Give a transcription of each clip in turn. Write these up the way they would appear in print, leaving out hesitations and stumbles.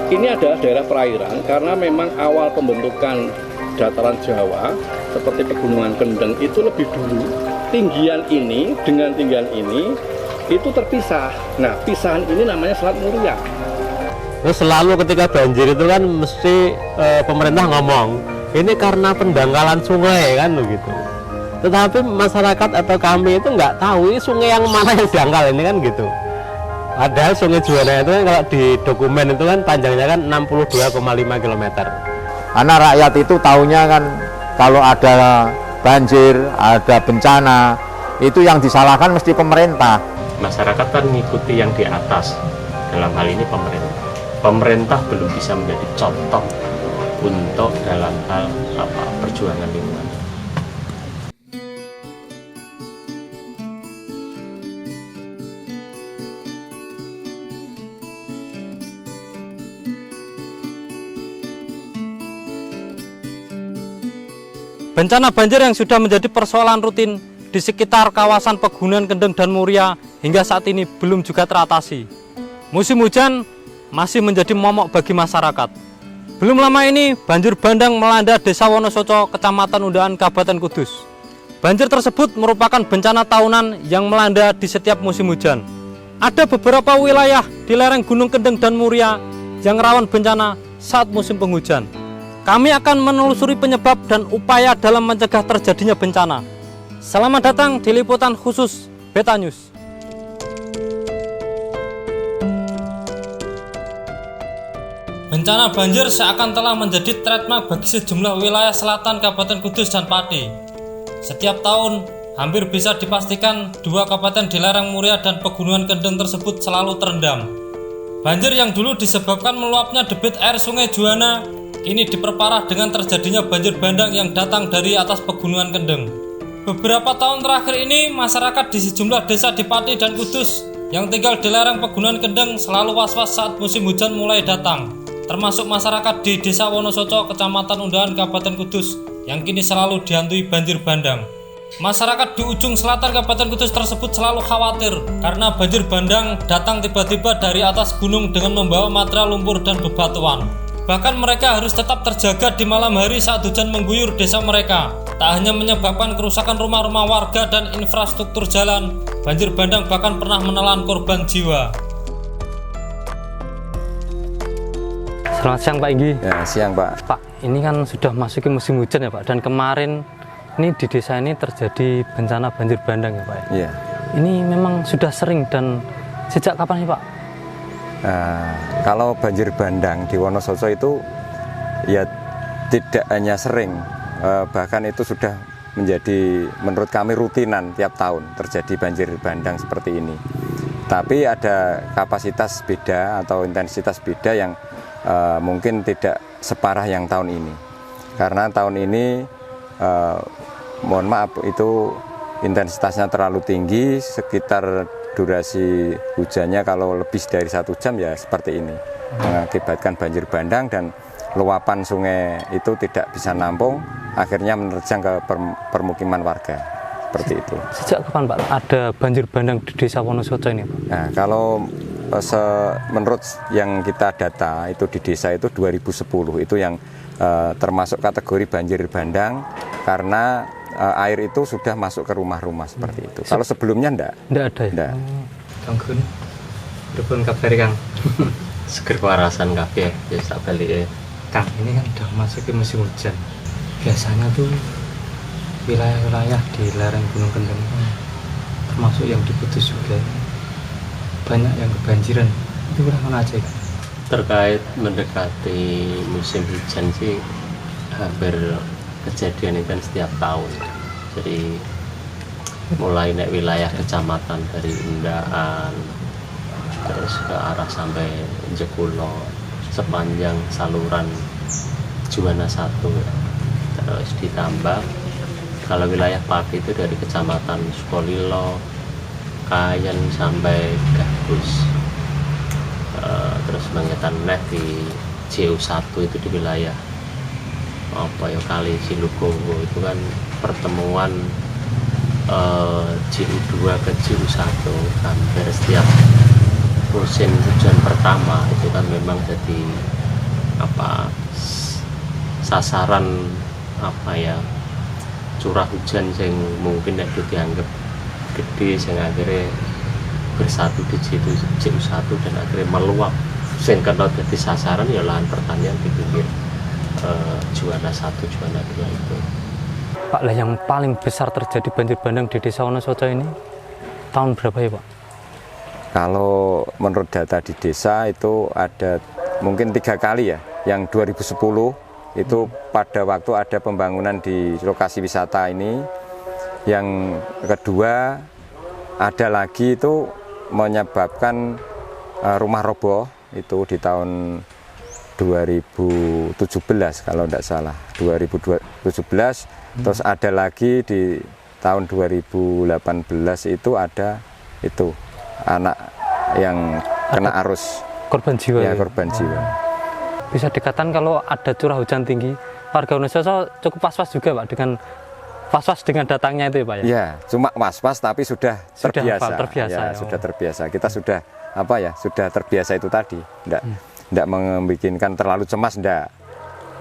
Ini adalah daerah perairan karena memang awal pembentukan dataran Jawa seperti Pegunungan Kendeng itu lebih dulu. Tinggian ini dengan tinggian ini itu terpisah. Nah, pisahan ini namanya Selat Muria. Terus selalu ketika banjir itu kan mesti pemerintah ngomong ini karena pendangkalan sungai kan begitu. Tetapi masyarakat atau kami itu nggak tahu ini sungai yang mana yang dangkal ini kan gitu. Padahal Sungai Juwana itu kan kalau di dokumen itu kan panjangnya kan 62,5 km. Anak rakyat itu taunya kan kalau ada banjir, ada bencana, itu yang disalahkan mesti pemerintah. Masyarakat kan mengikuti yang di atas, dalam hal ini pemerintah. Pemerintah belum bisa menjadi contoh untuk dalam hal perjuangan lingkungan. Bencana banjir yang sudah menjadi persoalan rutin di sekitar kawasan Pegunungan Kendeng dan Muria hingga saat ini belum juga teratasi. Musim hujan masih menjadi momok bagi masyarakat. Belum lama ini banjir bandang melanda Desa Wonosoco, Kecamatan Undaan, Kabupaten Kudus. Banjir tersebut merupakan bencana tahunan yang melanda di setiap musim hujan. Ada beberapa wilayah di lereng Gunung Kendeng dan Muria yang rawan bencana saat musim penghujan. Kami akan menelusuri penyebab dan upaya dalam mencegah terjadinya bencana. Selamat datang di liputan khusus Beta News. Bencana banjir seakan telah menjadi trademark bagi sejumlah wilayah selatan Kabupaten Kudus dan Pati. Setiap tahun, hampir bisa dipastikan dua kabupaten di lereng Muria dan Pegunungan Kendeng tersebut selalu terendam. Banjir yang dulu disebabkan meluapnya debit air Sungai Juwana kini diperparah dengan terjadinya banjir bandang yang datang dari atas Pegunungan Kendeng. Beberapa tahun terakhir ini, masyarakat di sejumlah desa di Pati dan Kudus yang tinggal di lereng Pegunungan Kendeng selalu was-was saat musim hujan mulai datang, termasuk masyarakat di Desa Wonosoco, Kecamatan Undaan, Kabupaten Kudus yang kini selalu dihantui banjir bandang. Masyarakat di ujung selatan Kabupaten Kudus tersebut selalu khawatir karena banjir bandang datang tiba-tiba dari atas gunung dengan membawa material lumpur dan bebatuan. Bahkan mereka harus tetap terjaga di malam hari saat hujan mengguyur desa mereka. Tak hanya menyebabkan kerusakan rumah-rumah warga dan infrastruktur jalan, banjir bandang bahkan pernah menelan korban jiwa. Selamat siang Pak Inggi. Ya, siang Pak. Pak, ini kan sudah masuki musim hujan ya Pak, dan kemarin ini di desa ini terjadi bencana banjir bandang ya Pak. Iya. Ini memang sudah sering dan sejak kapan sih Pak? Nah, kalau banjir bandang di Wonosoco itu ya tidak hanya sering, bahkan itu sudah menjadi menurut kami rutinan tiap tahun terjadi banjir bandang seperti ini. Tapi ada kapasitas beda atau intensitas beda yang mungkin tidak separah yang tahun ini. Karena tahun ini mohon maaf itu intensitasnya terlalu tinggi, sekitar durasi hujannya kalau lebih dari 1 jam ya seperti ini, mengakibatkan banjir bandang dan luapan sungai itu tidak bisa nampung, akhirnya menerjang ke permukiman warga, seperti itu. Sejak kapan Pak ada banjir bandang di Desa Wonosoco ini Pak? Nah, kalau menurut yang kita data itu di desa itu 2010 itu yang termasuk kategori banjir bandang karena air itu sudah masuk ke rumah-rumah seperti itu. Kalau sebelumnya enggak ada ya? Enggak. Kanggun, berpun kabar Kang. Seger warasan kabeh ya sak balike. Kang, ini kan udah masuk ke musim hujan. Biasanya tuh wilayah-wilayah di lereng Gunung Kendeng termasuk yang di Kudus juga banyak yang kebanjiran. Itu mana aja Kang? Terkait mendekati musim hujan sih hampir kejadian itu kan setiap tahun. Jadi mulai naik wilayah kecamatan dari Undaan terus ke arah sampai Jekulo sepanjang saluran Juwana 1, terus ditambah kalau wilayah Pati itu dari kecamatan Sukolilo, Kayen sampai Gabus, terus mengetan neh di JU1 itu di wilayah kali Cilugowo itu kan pertemuan JU2 ke JU1 hampir setiap musim hujan pertama itu kan memang jadi sasaran curah hujan yang mungkin tidak dianggap gede, sehingga akhirnya bersatu di JU1 dan akhirnya meluap sehingga jadi sasaran ya lahan pertanian di pinggir Juwana 1, Juwana 2 itu. Pak, lah yang paling besar terjadi banjir bandang di Desa Wonosoco ini tahun berapa ya Pak? Kalau menurut data di desa itu ada mungkin 3 kali ya. Yang 2010 itu pada waktu ada pembangunan di lokasi wisata ini. Yang kedua ada lagi itu menyebabkan rumah roboh itu di tahun 2017 kalau tidak salah, 2017. Terus ada lagi di tahun 2018 itu ada itu anak yang kena arus, korban jiwa ya, korban jiwa. Bisa dikatakan kalau ada curah hujan tinggi, warga Wonosoco cukup was-was juga Pak, dengan was-was dengan datangnya itu ya Pak ya? Ya, cuma was-was tapi sudah terbiasa. Terbiasa Ya, sudah terbiasa. Kita sudah sudah terbiasa itu tadi. Tidak membikinkan terlalu cemas, enggak.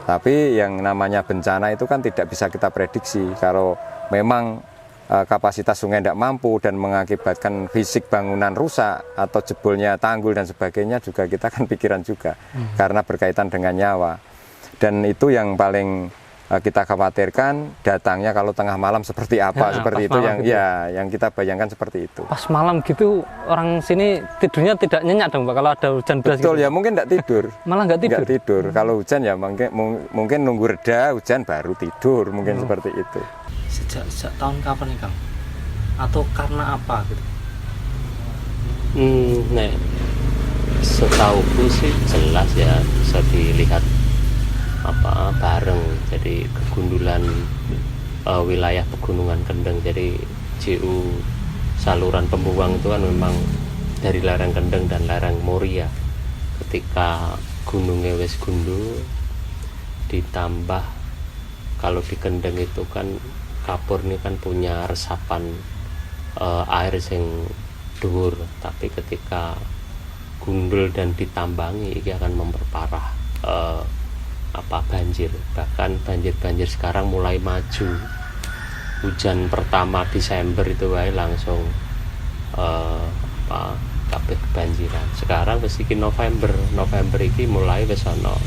Tapi yang namanya bencana itu kan tidak bisa kita prediksi. Kalau memang kapasitas sungai tidak mampu dan mengakibatkan fisik bangunan rusak atau jebolnya tanggul dan sebagainya, juga kita kan pikiran juga karena berkaitan dengan nyawa. Dan itu yang paling kita khawatirkan, datangnya kalau tengah malam seperti apa, seperti itu yang gitu. Ya yang kita bayangkan seperti itu. Pas malam gitu orang sini tidurnya tidak nyenyak dong Pak kalau ada hujan deras. Betul gitu. Ya, mungkin tidak tidur. Malah nggak tidur. Nggak tidur. Kalau hujan ya mungkin nunggu reda hujan baru tidur, mungkin seperti itu. Sejak tahun kapan nih Kang? Atau karena apa gitu? Setauku sih jelas ya, bisa dilihat bareng. Jadi kegundulan wilayah Pegunungan Kendeng, jadi JU saluran pembuang itu kan memang dari lereng Kendeng dan lereng Moria. Ketika gunungnya wis gundul, ditambah kalau di Kendeng itu kan Kapur ini kan punya resapan air yang dhuwur, tapi ketika gundul dan ditambangi ini akan memperparah banjir. Bahkan banjir sekarang mulai maju. Hujan pertama Desember itu langsung kabeh kebanjiran. Sekarang wis iki November iki mulai wis ana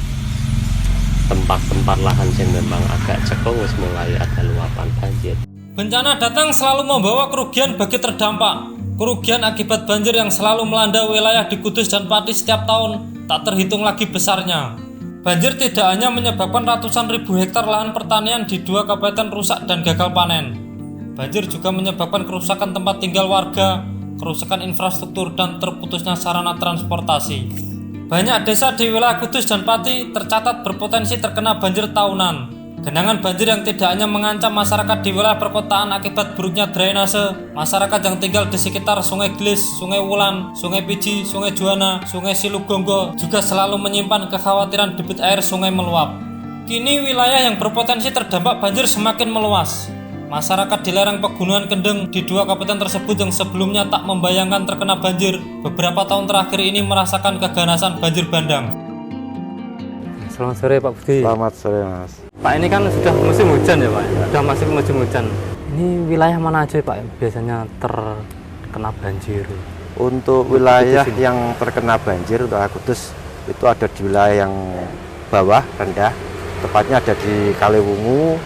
tempat-tempat lahan yang memang agak cekung, wis mulai ada luapan banjir. Bencana datang selalu membawa kerugian bagi terdampak. Kerugian akibat banjir yang selalu melanda wilayah di Kudus dan Pati setiap tahun tak terhitung lagi besarnya. Banjir tidak hanya menyebabkan ratusan ribu hektar lahan pertanian di 2 kabupaten rusak dan gagal panen. Banjir juga menyebabkan kerusakan tempat tinggal warga, kerusakan infrastruktur, dan terputusnya sarana transportasi. Banyak desa di wilayah Kudus dan Pati tercatat berpotensi terkena banjir tahunan. Genangan banjir yang tidak hanya mengancam masyarakat di wilayah perkotaan akibat buruknya drainase, masyarakat yang tinggal di sekitar Sungai Glis, Sungai Wulan, Sungai Piji, Sungai Juwana, Sungai Silugonggo juga selalu menyimpan kekhawatiran debit air sungai meluap. Kini wilayah yang berpotensi terdampak banjir semakin meluas. Masyarakat di lereng Pegunungan Kendeng di 2 kabupaten tersebut yang sebelumnya tak membayangkan terkena banjir, beberapa tahun terakhir ini merasakan keganasan banjir bandang. Selamat sore Pak Budi. Selamat sore Mas. Pak, ini kan sudah musim hujan ya Pak? Sudah masuk musim hujan. Ini wilayah mana aja Pak yang biasanya terkena banjir? Untuk wilayah yang terkena banjir untuk Kudus itu ada di wilayah yang bawah rendah, tepatnya ada di Kaliwungu,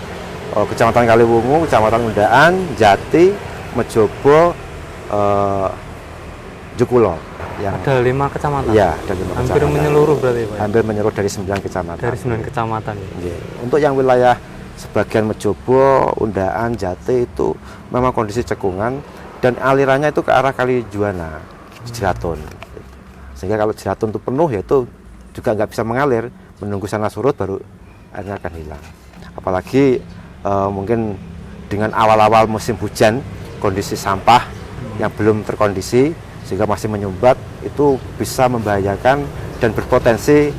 Kecamatan Kaliwungu, Kecamatan Undaan, Jati, Mejobo, Jukulo. Ada 5 kecamatan? Iya, ada 5 kecamatan. Hampir menyeluruh berarti Pak? Hampir menyeluruh dari 9 kecamatan. Dari 9 kecamatan ya? Iya. Untuk yang wilayah sebagian Mejobo, Undaan, Jati itu memang kondisi cekungan dan alirannya itu ke arah Kali Juwana, Jeratun. Sehingga kalau Jeratun itu penuh ya itu juga nggak bisa mengalir, menunggu sana surut baru airnya akan hilang. Apalagi mungkin dengan awal-awal musim hujan, kondisi sampah yang belum terkondisi sehingga masih menyumbat, itu bisa membahayakan dan berpotensi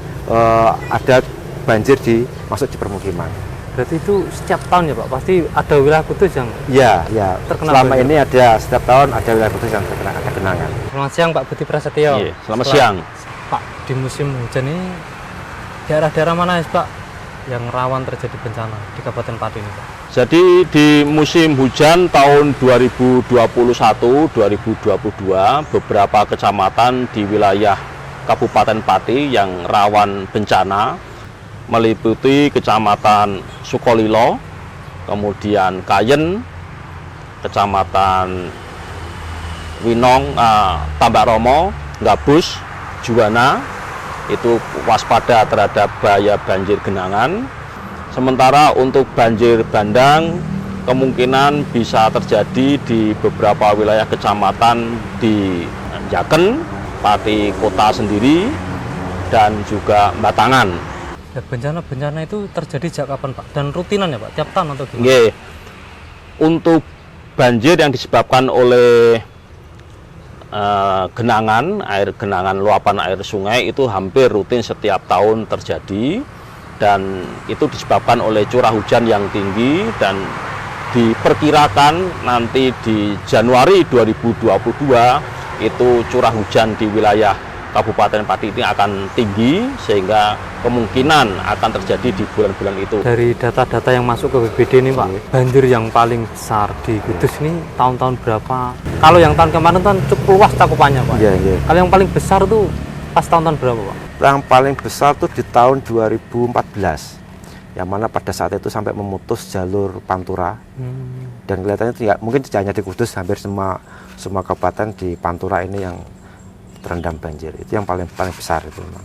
ada banjir masuk di permukiman. Berarti itu setiap tahun ya Pak, pasti ada wilayah Kudus yang Ya, terkena selama banjir. ini ada setiap tahun ada wilayah Kudus yang terkena ada genangan. Selamat siang Pak Budi Prasetyo. Iya, selamat siang. Pak, di musim hujan ini daerah-daerah mana ya Pak yang rawan terjadi bencana di Kabupaten Pati ini Pak? Jadi di musim hujan tahun 2021-2022 beberapa kecamatan di wilayah Kabupaten Pati yang rawan bencana meliputi Kecamatan Sukolilo, kemudian Kayen, Kecamatan Winong, Tambak Romo, Gabus, Juwana, itu waspada terhadap bahaya banjir genangan. Sementara untuk banjir bandang kemungkinan bisa terjadi di beberapa wilayah kecamatan di Jaken, Pati Kota sendiri, dan juga Batangan. Ya, bencana-bencana itu terjadi sejak kapan Pak? Dan rutinan ya Pak, tiap tahun atau gimana? Nggih. Untuk banjir yang disebabkan oleh genangan, luapan air sungai itu hampir rutin setiap tahun terjadi, dan itu disebabkan oleh curah hujan yang tinggi, dan diperkirakan nanti di Januari 2022 itu curah hujan di wilayah Kabupaten Pati ini akan tinggi, sehingga kemungkinan akan terjadi di bulan-bulan itu. Dari data-data yang masuk ke BPBD ini Pak, banjir yang paling besar di Kudus ini tahun-tahun berapa? Kalau yang tahun kemarin kan cukup luas cakupannya Pak. Iya. Kalau yang paling besar tuh pas tahun-tahun berapa Pak? Yang paling besar tuh di tahun 2014, yang mana pada saat itu sampai memutus jalur Pantura. Dan kelihatannya tidak, mungkin tidak hanya di Kudus, hampir semua kabupaten di Pantura ini yang terendam banjir. Itu yang paling besar itu memang.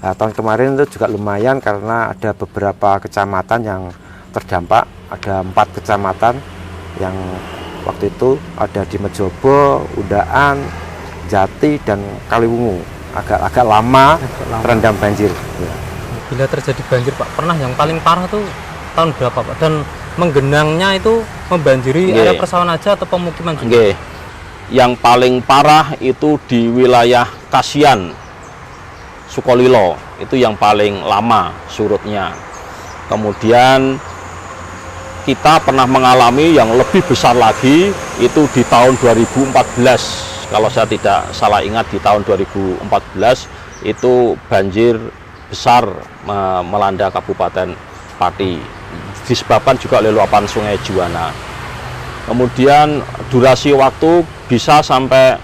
Nah, tahun kemarin itu juga lumayan karena ada beberapa kecamatan yang terdampak. Ada 4 kecamatan yang waktu itu ada di Mejobo, Undaan, Jati, dan Kaliwungu. Agak lama terendam banjir. Ya. Bila terjadi banjir Pak, pernah yang paling parah tuh tahun berapa Pak? Dan menggenangnya itu membanjiri area persawahan aja atau pemukiman juga? Nggih. Yang paling parah itu di wilayah Kasian, Sukolilo, itu yang paling lama surutnya. Kemudian kita pernah mengalami yang lebih besar lagi itu di tahun 2014. Kalau saya tidak salah ingat, di tahun 2014 itu banjir besar melanda Kabupaten Pati, disebabkan juga oleh luapan Sungai Juwana. Kemudian durasi waktu bisa sampai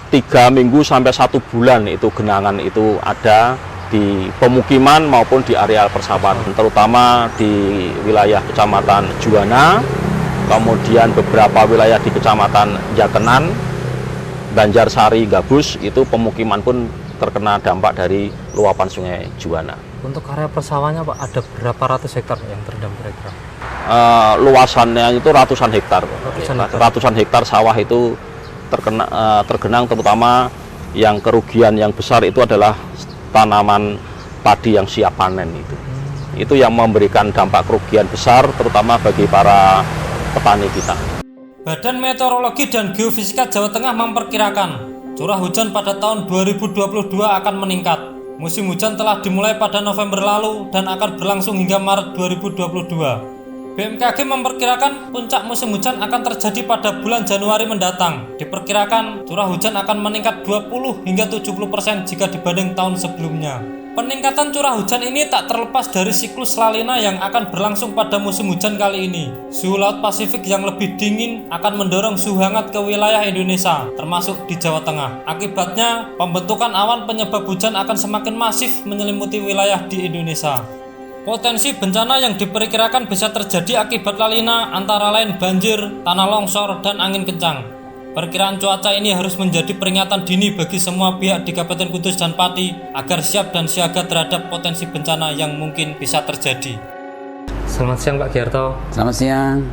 3 minggu sampai 1 bulan itu genangan itu ada di pemukiman maupun di areal persawahan, terutama di wilayah Kecamatan Juwana, kemudian beberapa wilayah di Kecamatan Jakenan, Banjarsari, Gabus, itu pemukiman pun terkena dampak dari luapan Sungai Juwana. Untuk area persawahannya Pak, ada berapa ratus hektar yang terendam kira-kira? Luasannya itu ratusan hektar. Ratusan hektar sawah itu tergenang, terutama yang kerugian yang besar itu adalah tanaman padi yang siap panen itu. Itu yang memberikan dampak kerugian besar, terutama bagi para petani kita. Badan Meteorologi dan Geofisika Jawa Tengah memperkirakan curah hujan pada tahun 2022 akan meningkat. Musim hujan telah dimulai pada November lalu dan akan berlangsung hingga Maret 2022. BMKG memperkirakan puncak musim hujan akan terjadi pada bulan Januari mendatang. Diperkirakan curah hujan akan meningkat 20 hingga 70% jika dibanding tahun sebelumnya. Peningkatan curah hujan ini tak terlepas dari siklus La Nina yang akan berlangsung pada musim hujan kali ini. Suhu Laut Pasifik yang lebih dingin akan mendorong suhu hangat ke wilayah Indonesia, termasuk di Jawa Tengah. Akibatnya, pembentukan awan penyebab hujan akan semakin masif menyelimuti wilayah di Indonesia. Potensi bencana yang diperkirakan bisa terjadi akibat La Nina antara lain banjir, tanah longsor, dan angin kencang. Perkiraan cuaca ini harus menjadi peringatan dini bagi semua pihak di Kabupaten Kudus dan Pati agar siap dan siaga terhadap potensi bencana yang mungkin bisa terjadi. Selamat siang Pak Giarto. Selamat siang.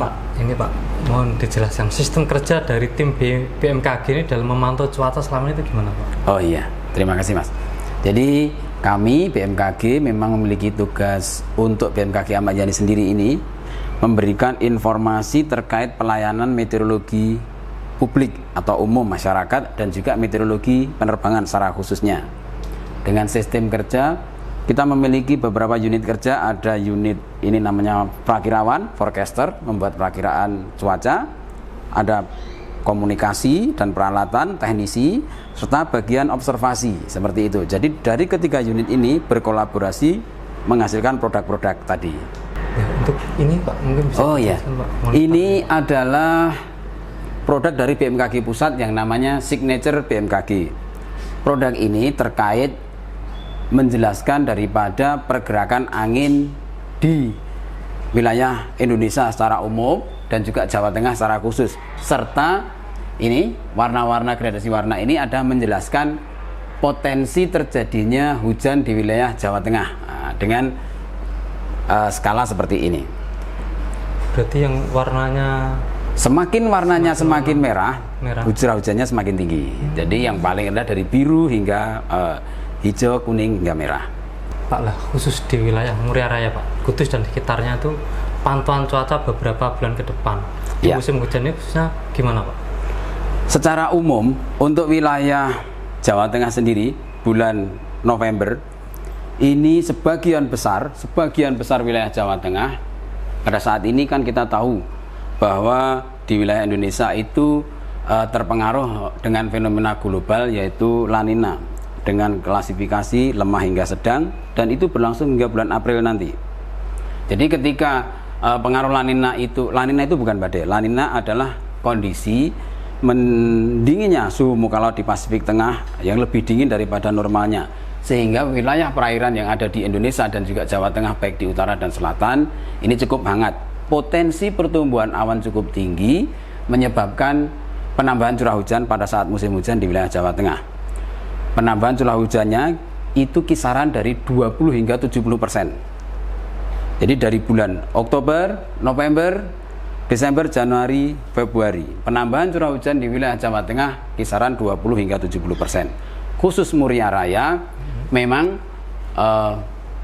Pak, ini Pak, mohon dijelaskan sistem kerja dari tim BMKG ini dalam memantau cuaca selama ini itu gimana Pak? Oh iya, terima kasih Mas. Jadi kami BMKG memang memiliki tugas untuk BMKG Ahmad Yani sendiri ini memberikan informasi terkait pelayanan meteorologi publik atau umum masyarakat dan juga meteorologi penerbangan secara khususnya. Dengan sistem kerja kita memiliki beberapa unit kerja. Ada unit ini namanya prakirawan, forecaster, membuat perakiraan cuaca. Ada komunikasi dan peralatan, teknisi, serta bagian observasi, seperti itu. Jadi dari ketiga unit ini berkolaborasi menghasilkan produk-produk tadi. Ya, untuk ini Pak, mungkin bisa dijelaskan, Pak. Ini adalah produk dari BMKG Pusat yang namanya Signature BMKG. Produk ini terkait menjelaskan daripada pergerakan angin di wilayah Indonesia secara umum dan juga Jawa Tengah secara khusus, serta ini warna-warna, gradasi warna ini ada menjelaskan potensi terjadinya hujan di wilayah Jawa Tengah dengan skala seperti ini. Berarti yang warnanya semakin semakin merah. Curah hujannya semakin tinggi. Jadi yang paling rendah dari biru hingga hijau, kuning hingga merah. Pak, lah khusus di wilayah Muria Raya Pak, Kudus dan sekitarnya itu pantauan cuaca beberapa bulan ke depan. Di musim hujan ini khususnya gimana Pak? Secara umum untuk wilayah Jawa Tengah sendiri bulan November ini sebagian besar wilayah Jawa Tengah pada saat ini kan kita tahu bahwa di wilayah Indonesia itu terpengaruh dengan fenomena global yaitu La Nina dengan klasifikasi lemah hingga sedang, dan itu berlangsung hingga bulan April nanti. Jadi ketika pengaruh La Nina itu bukan badai. La Nina adalah kondisi mendinginnya suhu muka laut di Pasifik Tengah yang lebih dingin daripada normalnya, sehingga wilayah perairan yang ada di Indonesia dan juga Jawa Tengah baik di utara dan selatan ini cukup hangat. Potensi pertumbuhan awan cukup tinggi menyebabkan penambahan curah hujan pada saat musim hujan di wilayah Jawa Tengah. Penambahan curah hujannya itu kisaran dari 20 hingga 70%. Jadi dari bulan Oktober, November, Desember, Januari, Februari, penambahan curah hujan di wilayah Jawa Tengah kisaran 20 hingga 70%. Khusus Muria Raya memang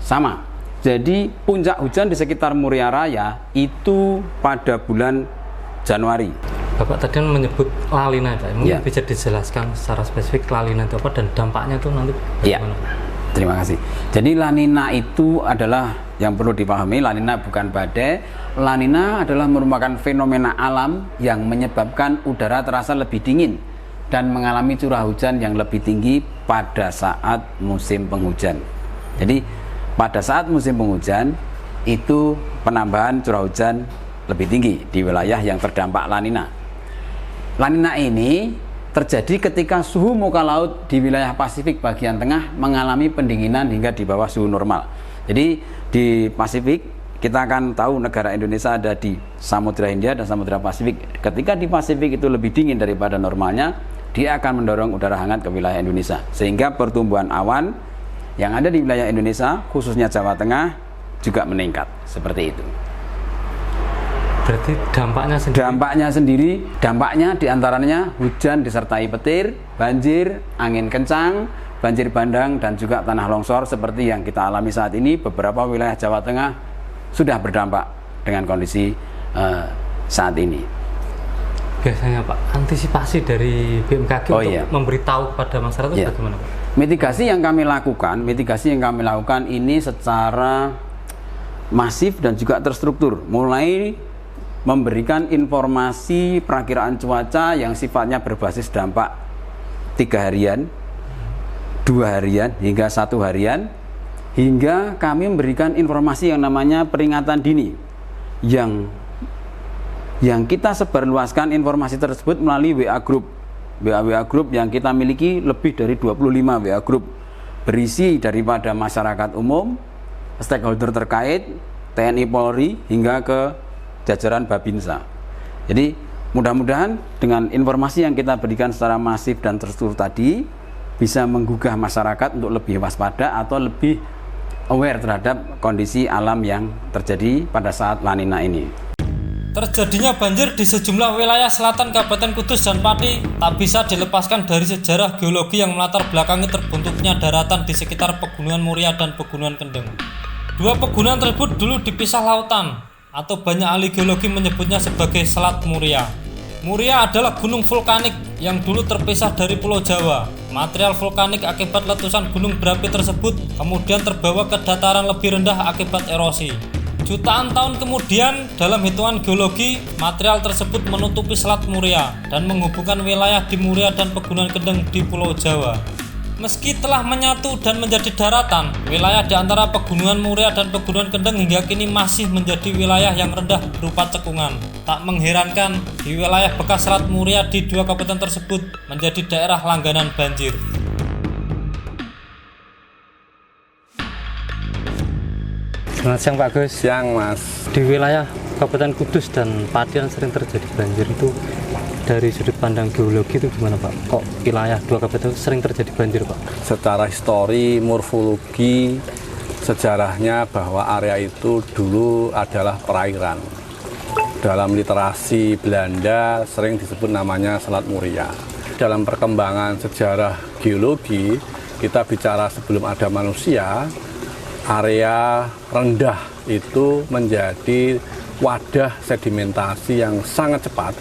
sama. Jadi puncak hujan di sekitar Muria Raya itu pada bulan Januari. Bapak tadi menyebut La Nina, mungkin bisa dijelaskan secara spesifik La Nina itu apa dan dampaknya itu nanti bagaimana? Terima kasih. Jadi La Nina itu adalah yang perlu dipahami, La Nina bukan badai. La Nina adalah merupakan fenomena alam yang menyebabkan udara terasa lebih dingin dan mengalami curah hujan yang lebih tinggi pada saat musim penghujan. Jadi pada saat musim penghujan itu penambahan curah hujan lebih tinggi di wilayah yang terdampak La Nina. La Nina ini terjadi ketika suhu muka laut di wilayah Pasifik bagian tengah mengalami pendinginan hingga di bawah suhu normal. Jadi di Pasifik kita akan tahu negara Indonesia ada di Samudra Hindia dan Samudra Pasifik. Ketika di Pasifik itu lebih dingin daripada normalnya, dia akan mendorong udara hangat ke wilayah Indonesia, sehingga pertumbuhan awan yang ada di wilayah Indonesia khususnya Jawa Tengah juga meningkat seperti itu. Berarti dampaknya diantaranya hujan disertai petir, banjir, angin kencang, banjir bandang, dan juga tanah longsor seperti yang kita alami saat ini. Beberapa wilayah Jawa Tengah sudah berdampak dengan kondisi saat ini. Biasanya Pak, antisipasi dari BMKG untuk memberitahu kepada masyarakat itu bagaimana Pak? Mitigasi yang kami lakukan ini secara masif dan juga terstruktur, mulai memberikan informasi perakiraan cuaca yang sifatnya berbasis dampak 3 harian, 2 harian, hingga 1 harian, hingga kami memberikan informasi yang namanya peringatan dini yang kita sebarluaskan informasi tersebut melalui WA Group yang kita miliki lebih dari 25 WA Group berisi daripada masyarakat umum, stakeholder terkait, TNI Polri, hingga ke jajaran Babinsa. Jadi mudah-mudahan dengan informasi yang kita berikan secara masif dan terstruktur tadi bisa menggugah masyarakat untuk lebih waspada atau lebih aware terhadap kondisi alam yang terjadi pada saat La Nina ini. Terjadinya banjir di sejumlah wilayah selatan Kabupaten Kudus dan Pati tak bisa dilepaskan dari sejarah geologi yang melatar belakangi terbentuknya daratan di sekitar Pegunungan Muria dan Pegunungan Kendeng. Dua pegunungan tersebut dulu dipisah lautan, atau banyak ahli geologi menyebutnya sebagai Selat Muria. Muria adalah gunung vulkanik yang dulu terpisah dari Pulau Jawa. Material vulkanik akibat letusan gunung berapi tersebut kemudian terbawa ke dataran lebih rendah akibat erosi. Jutaan tahun kemudian, dalam hitungan geologi, material tersebut menutupi Selat Muria dan menghubungkan wilayah di Muria dan Pegunungan Kendeng di Pulau Jawa. Meski telah menyatu dan menjadi daratan, wilayah di antara Pegunungan Muria dan Pegunungan Kendeng hingga kini masih menjadi wilayah yang rendah berupa cekungan. Tak mengherankan, di wilayah bekas Selat Muria di dua kabupaten tersebut menjadi daerah langganan banjir. Selamat siang Pak Gus. Siang Mas. Di wilayah Kabupaten Kudus dan Pati yang sering terjadi banjir itu dari sudut pandang geologi itu gimana Pak? Kok wilayah dua kabupaten itu sering terjadi banjir Pak? Secara histori, morfologi, sejarahnya bahwa area itu dulu adalah perairan. Dalam literasi Belanda sering disebut namanya Selat Muria. Dalam perkembangan sejarah geologi, kita bicara sebelum ada manusia, area rendah itu menjadi wadah sedimentasi yang sangat cepat,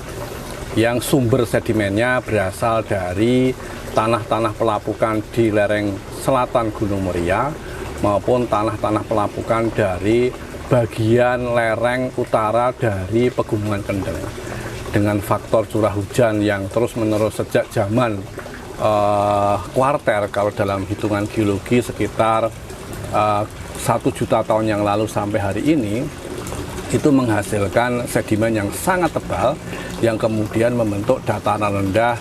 yang sumber sedimennya berasal dari tanah-tanah pelapukan di lereng selatan Gunung Muria maupun tanah-tanah pelapukan dari bagian lereng utara dari Pegunungan Kendeng. Dengan faktor curah hujan yang terus-menerus sejak zaman kuarter, kalau dalam hitungan geologi sekitar 1 juta tahun yang lalu sampai hari ini, itu menghasilkan sedimen yang sangat tebal yang kemudian membentuk dataran rendah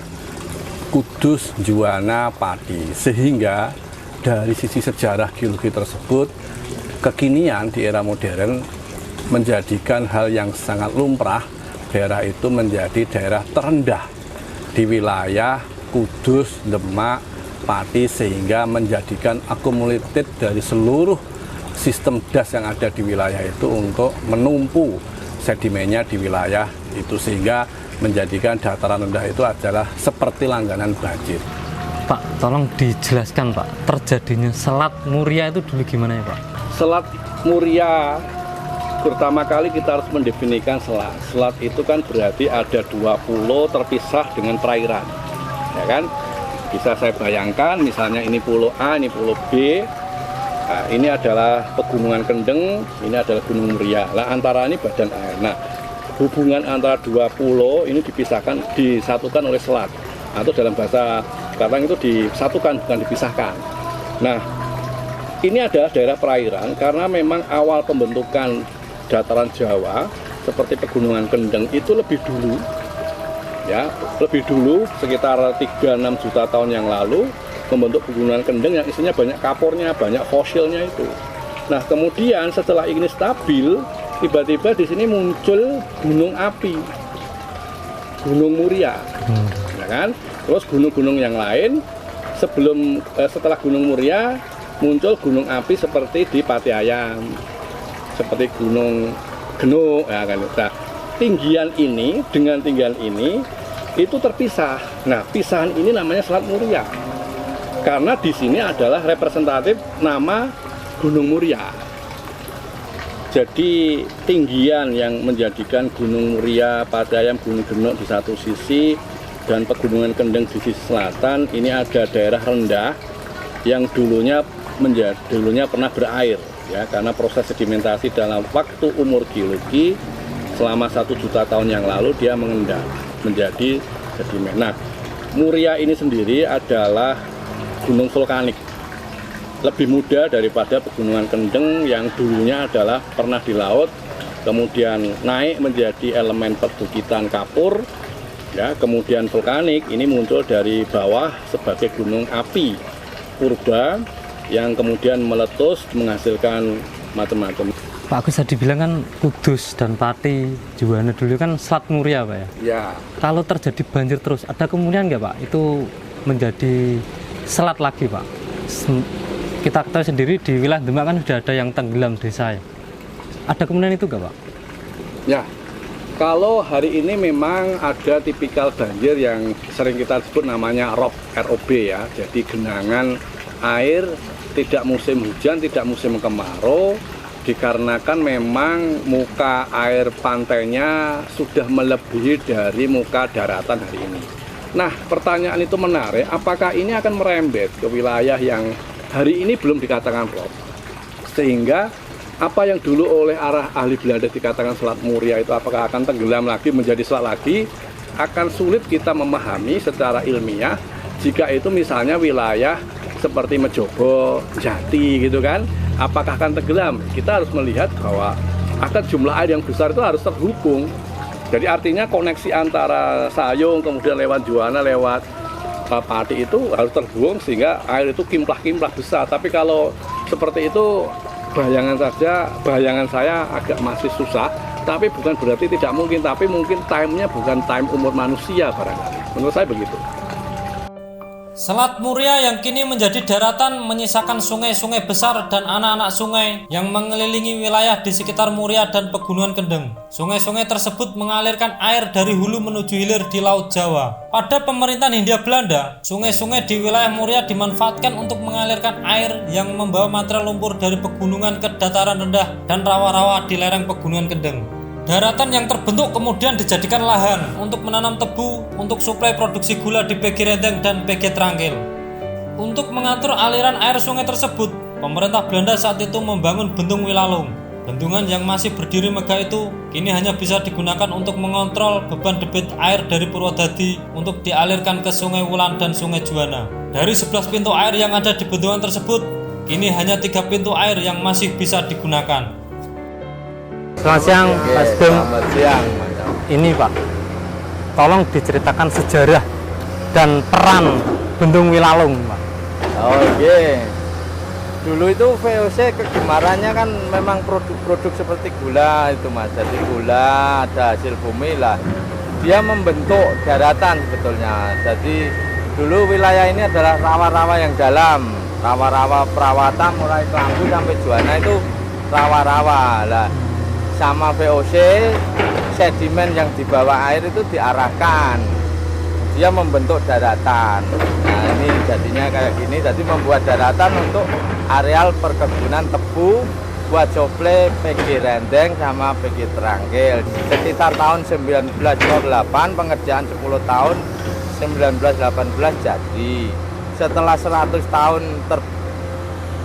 Kudus, Juwana, Pati. Sehingga dari sisi sejarah geologi tersebut, kekinian di era modern menjadikan hal yang sangat lumrah daerah itu menjadi daerah terendah di wilayah Kudus, Demak, Pati, sehingga menjadikan akumulatif dari seluruh sistem das yang ada di wilayah itu untuk menumpu sedimennya di wilayah itu, sehingga menjadikan dataran rendah itu adalah seperti langganan banjir. Pak, tolong dijelaskan Pak, terjadinya Selat Muria itu dulu gimana ya Pak? Selat Muria, pertama kali kita harus mendefinisikan selat. Selat itu kan berarti ada dua pulau terpisah dengan perairan, ya kan? Bisa saya bayangkan, misalnya ini pulau A, ini pulau B. Nah, ini adalah Pegunungan Kendeng, ini adalah Gunung Muria. Nah, antara ini badan air. Nah, hubungan antara dua pulau ini disatukan oleh selat. Atau dalam bahasa sekarang itu disatukan, bukan dipisahkan. Nah, ini adalah daerah perairan karena memang awal pembentukan dataran Jawa seperti Pegunungan Kendeng itu lebih dulu, ya, lebih dulu sekitar 3-6 juta tahun yang lalu membentuk Pegunungan Kendeng yang isinya banyak kapornya, banyak fosilnya itu. Nah, kemudian setelah ini stabil, tiba-tiba di sini muncul gunung api, Gunung Muria, ya kan? Terus gunung-gunung yang lain setelah Gunung Muria muncul gunung api seperti di Pati Ayam, seperti Gunung Genuk, ya kan? Nah, tinggian ini dengan tinggian ini itu terpisah. Nah, pisahan ini namanya Selat Muria. Karena di sini adalah representatif nama Gunung Muria. Jadi tinggian yang menjadikan Gunung Muria, Pati Ayam, Gunung Genuk di satu sisi dan Pegunungan Kendeng di sisi selatan, ini ada daerah rendah yang dulunya pernah berair, ya, karena proses sedimentasi dalam waktu umur geologi selama 1 juta tahun yang lalu dia mengendap menjadi sedimen. Nah, Muria ini sendiri adalah gunung vulkanik, lebih muda daripada Pegunungan Kendeng yang dulunya adalah pernah di laut, kemudian naik menjadi elemen perbukitan kapur, ya, kemudian vulkanik ini muncul dari bawah sebagai gunung api purba yang kemudian meletus menghasilkan macam-macam. Pak Agus tadi bilang kan Kudus dan Pati, Juwana dulu kan Selat Muria Pak ya? Ya. Kalau terjadi banjir terus, ada kemungkinan nggak Pak itu menjadi selat lagi Pak? Kita ketahui sendiri di wilayah Demak kan sudah ada yang tenggelam desa ya. Ada kemungkinan itu nggak Pak? Ya, kalau hari ini memang ada tipikal banjir yang sering kita sebut namanya ROB ya. Jadi genangan air tidak musim hujan, tidak musim kemarau, dikarenakan memang muka air pantainya sudah melebihi dari muka daratan hari ini. Nah, pertanyaan itu menarik, apakah ini akan merembet ke wilayah yang hari ini belum dikatakan plot? Sehingga apa yang dulu oleh arah ahli Belanda dikatakan Selat Muria itu apakah akan tenggelam lagi menjadi selat lagi, akan sulit kita memahami secara ilmiah jika itu misalnya wilayah seperti Mejobo, Jati gitu kan, apakah akan tenggelam? Kita harus melihat bahwa akan jumlah air yang besar itu harus terhubung. Jadi artinya koneksi antara Sayung kemudian lewat Juwana, lewat Pati itu harus terhubung sehingga air itu kimplah-kimplah besar. Tapi kalau seperti itu bayangan saya agak masih susah, tapi bukan berarti tidak mungkin, tapi mungkin time-nya bukan time umur manusia barangkali. Menurut saya begitu. Selat Muria yang kini menjadi daratan menyisakan sungai-sungai besar dan anak-anak sungai yang mengelilingi wilayah di sekitar Muria dan Pegunungan Kendeng. Sungai-sungai tersebut mengalirkan air dari hulu menuju hilir di Laut Jawa. Pada pemerintahan Hindia Belanda, sungai-sungai di wilayah Muria dimanfaatkan untuk mengalirkan air yang membawa material lumpur dari pegunungan ke dataran rendah dan rawa-rawa di lereng Pegunungan Kendeng. Daratan yang terbentuk kemudian dijadikan lahan untuk menanam tebu untuk suplai produksi gula di PG Renteng dan PG Trangkil. Untuk mengatur aliran air sungai tersebut, pemerintah Belanda saat itu membangun Bendung Wilalung. Bendungan yang masih berdiri megah itu kini hanya bisa digunakan untuk mengontrol beban debit air dari Purwodadi untuk dialirkan ke Sungai Wulan dan Sungai Juwana. Dari 11 pintu air yang ada di bendungan tersebut, kini hanya 3 pintu air yang masih bisa digunakan. Selamat siang, Mas Dem. Selamat siang. Ini Pak, tolong diceritakan sejarah dan peran Bendung Wilalung, Pak. Oh iya. Dulu itu VOC kegemarannya kan memang produk-produk seperti gula itu Mas. Jadi gula ada hasil bumi lah. Dia membentuk daratan sebetulnya. Jadi dulu wilayah ini adalah rawa-rawa yang dalam, rawa-rawa perawatan mulai Kelambu sampai Juwana itu rawa-rawa lah. Sama VOC, sedimen yang dibawa air itu diarahkan, dia membentuk daratan. Nah ini jadinya kayak gini, jadi membuat daratan untuk areal perkebunan tebu buat suplai PG Renteng sama PG Trangkil. Sekitar tahun 1908, pengerjaan 10 tahun, 1918 jadi. Setelah 100 tahun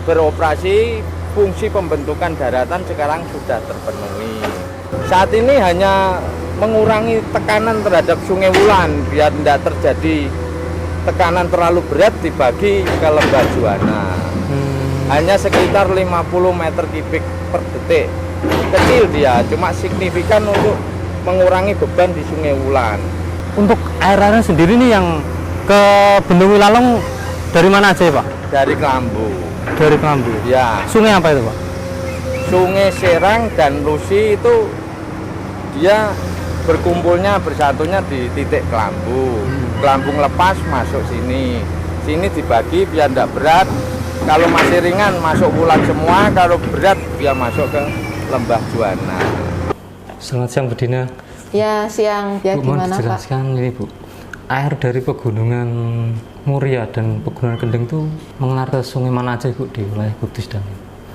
beroperasi, fungsi pembentukan daratan sekarang sudah terpenuhi. Saat ini hanya mengurangi tekanan terhadap Sungai Wulan biar tidak terjadi tekanan terlalu berat dibagi ke Lembah Juwana. Hanya sekitar 50 meter kubik per detik. Kecil dia, cuma signifikan untuk mengurangi beban di Sungai Wulan. Untuk air-airnya sendiri nih yang ke Bendung Wilalung dari mana aja Pak? Dari Kelambu. Dari Kelambu? Ya. Sungai apa itu Pak? Sungai Serang dan Lusi itu dia berkumpulnya bersatunya di titik Kelambu. Kelambu lepas masuk sini. Sini dibagi biar tidak berat. Kalau masih ringan masuk Wulan semua, kalau berat dia masuk ke Lembah Juwana. Selamat siang Bu Dina. Ya siang. Ya Bu, gimana mohon dijelaskan ini Bu. Air dari pegunungan Muria dan Pegunungan Kendeng itu mengalir ke sungai mana aja Bu di wilayah Kudus dan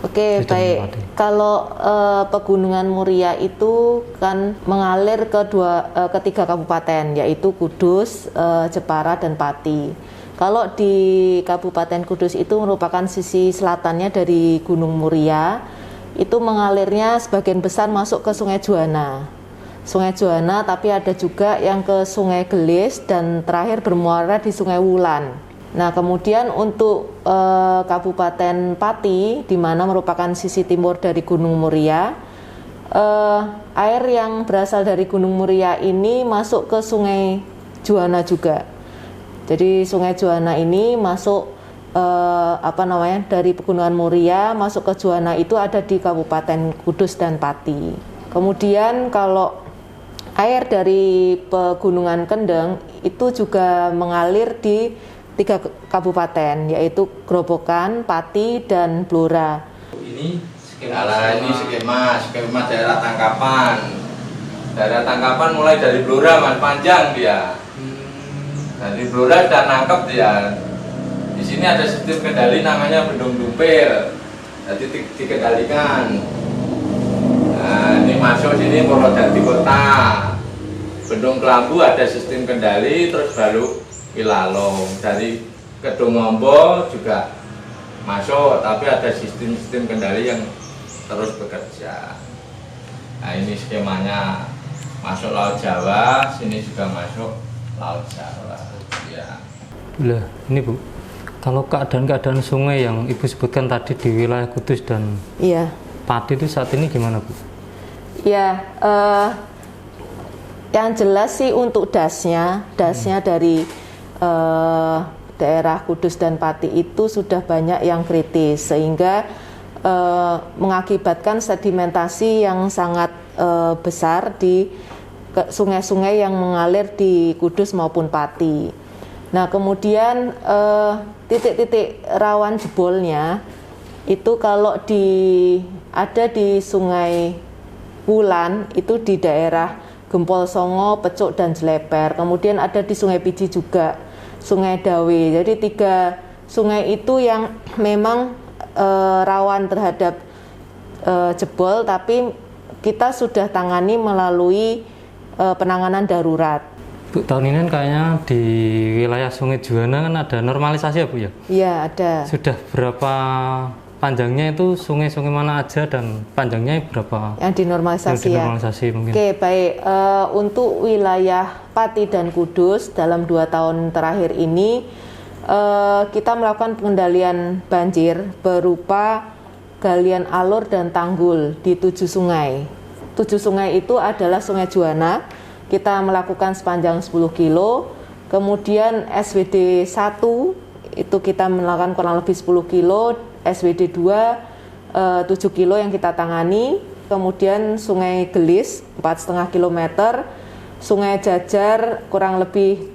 Oke, baik. Kalau Pegunungan Muria itu kan mengalir ke tiga kabupaten, yaitu Kudus, Jepara, dan Pati. Kalau di Kabupaten Kudus itu merupakan sisi selatannya dari Gunung Muria, itu mengalirnya sebagian besar masuk ke Sungai Juwana. Sungai Juwana, tapi ada juga yang ke Sungai Gelis dan terakhir bermuara di Sungai Wulan. Nah, kemudian untuk Kabupaten Pati, di mana merupakan sisi timur dari Gunung Muria, air yang berasal dari Gunung Muria ini masuk ke Sungai Juwana juga. Jadi Sungai Juwana ini masuk dari Pegunungan Muria masuk ke Juwana itu ada di Kabupaten Kudus dan Pati. Kemudian kalau air dari Pegunungan Kendeng itu juga mengalir di 3 kabupaten, yaitu Grobogan, Pati, dan Blora. Ini skema daerah tangkapan. Daerah tangkapan mulai dari Blora Mas, panjang dia. Dari Blora sudah nangkep dia. Di sini ada sistem kendali namanya Bendung Dumpil. Jadi dikendalikan. Nah, ini masuk sini Purwodadi Kota. Bendung Kelambu ada sistem kendali, terus baru Wilalong. Dari Kedungombo juga masuk, tapi ada sistem kendali yang terus bekerja. Nah, ini skemanya masuk Laut Jawa, sini juga masuk Laut Jawa. Ya. Lah, ini Bu, kalau keadaan sungai yang Ibu sebutkan tadi di wilayah Kudus dan Pati itu saat ini gimana Bu? Ya, yang jelas sih untuk dasnya dari daerah Kudus dan Pati itu sudah banyak yang kritis sehingga mengakibatkan sedimentasi yang sangat besar di sungai-sungai yang mengalir di Kudus maupun Pati. Nah, kemudian titik-titik rawan jebolnya itu kalau ada di Sungai Wulan itu di daerah Gempol Songo, Pecuk dan Jeleper. Kemudian ada di Sungai Piji juga, Sungai Dawe. Jadi 3 sungai itu yang memang rawan terhadap jebol, tapi kita sudah tangani melalui penanganan darurat. Bu, tahun ini kayaknya di wilayah Sungai Juwana kan ada normalisasi ya Bu ya? Iya, ada. Sudah berapa panjangnya itu sungai-sungai mana aja dan panjangnya berapa? Yang dinormalisasi, mungkin. Oke, baik. Untuk wilayah Pati dan Kudus dalam 2 tahun terakhir ini kita melakukan pengendalian banjir berupa galian alur dan tanggul di 7 sungai. 7 sungai itu adalah Sungai Juwana, kita melakukan sepanjang 10 kilo, kemudian SWD 1 itu kita melakukan kurang lebih 10 kilo, SWD 2 7 kilo yang kita tangani, kemudian Sungai Gelis 4,5 km, Sungai Jajar kurang lebih